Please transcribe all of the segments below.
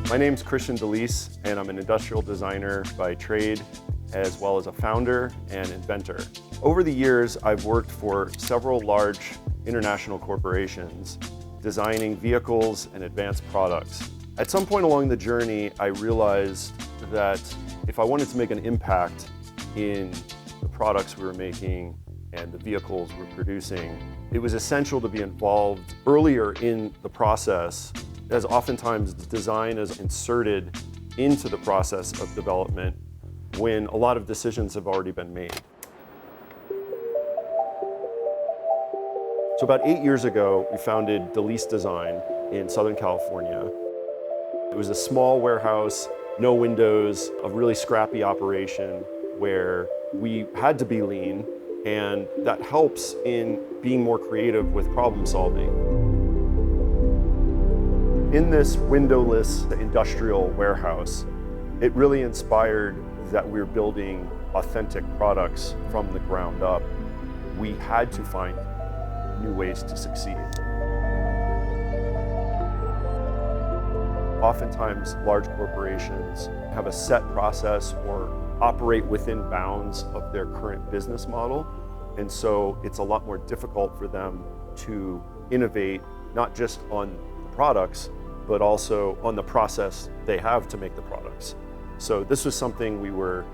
My name's Delise, and I'm an industrial designer by trade, as well as a founder and inventor. Over the years, I've worked for several large international corporations, designing vehicles and advanced products. At some point along the journey, I realized that if I wanted to make an impact in the products we were making and the vehicles we're producing, it was essential to be involved earlier in the process, as oftentimes design is inserted into the process of development when a lot of decisions have already been made. So about 8 years ago, we founded Delise Design in Southern California. It was a small warehouse, no windows, a really scrappy operation where we had to be lean, and that helps in being more creative with problem solving. In this windowless industrial warehouse, it really inspired that we're building authentic products from the ground up. We had to find new ways to succeed. Oftentimes, large corporations have a set process or operate within bounds of their current business model. And so it's a lot more difficult for them to innovate, not just on the products, but also on the process they have to make the products. So this was something we were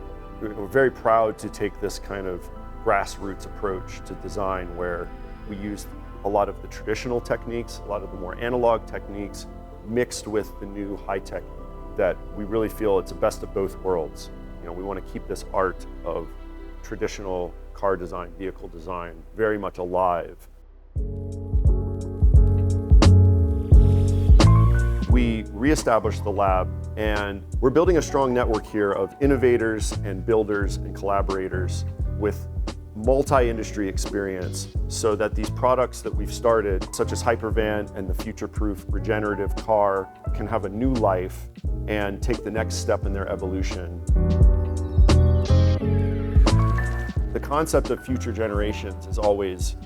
very proud to take this kind of grassroots approach to design, where we used a lot of the traditional techniques, a lot of the more analog techniques, mixed with the new high tech that we really feel it's the best of both worlds. We want to keep this art of traditional car design, vehicle design, very much alive. We reestablished the lab, and we're building a strong network here of innovators and builders and collaborators with multi-industry experience, so that these products that we've started, such as Hypervan and the future-proof regenerative car, can have a new life and take the next step in their evolution. The concept of future generations is always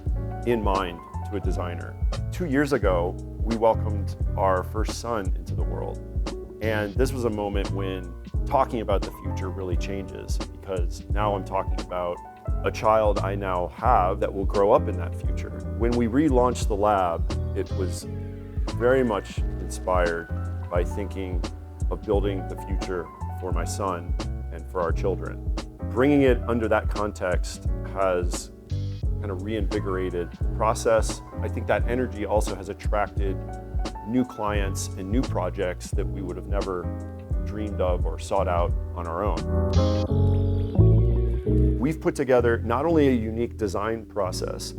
in mind to a designer. 2 years ago, we welcomed our first son into the world. And this was a moment when talking about the future really changes, because now I'm talking about a child I now have that will grow up in that future. When we relaunched the lab, it was very much inspired by thinking of building the future for my son and for our children. Bringing it under that context has kind of reinvigorated the process. I think that energy also has attracted new clients and new projects that we would have never dreamed of or sought out on our own. We've put together not only a unique design process,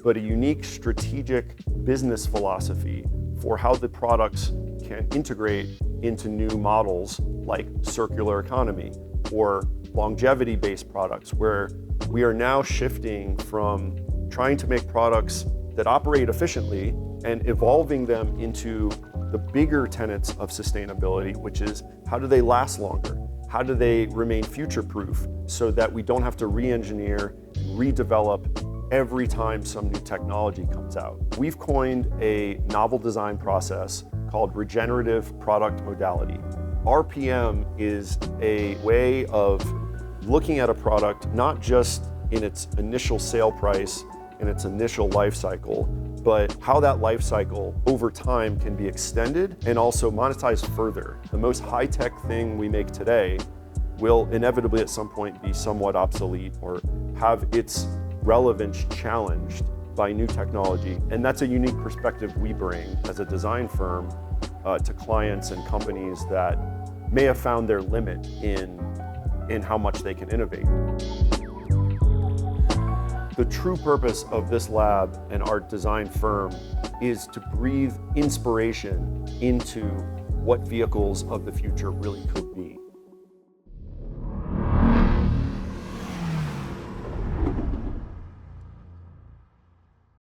but a unique strategic business philosophy for how the products can integrate into new models like circular economy or longevity-based products, where we are now shifting from trying to make products that operate efficiently and evolving them into the bigger tenets of sustainability, which is how do they last longer? How do they remain future-proof so that we don't have to re-engineer, redevelop every time some new technology comes out? We've coined a novel design process called regenerative product modality. RPM is a way of looking at a product not just in its initial sale price and its initial life cycle, but how that life cycle over time can be extended and also monetized further. The most high-tech thing we make today will inevitably at some point be somewhat obsolete or have its relevance challenged by new technology. And that's a unique perspective we bring as a design firm to clients and companies that may have found their limit in how much they can innovate. The true purpose of this lab and our design firm is to breathe inspiration into what vehicles of the future really could be.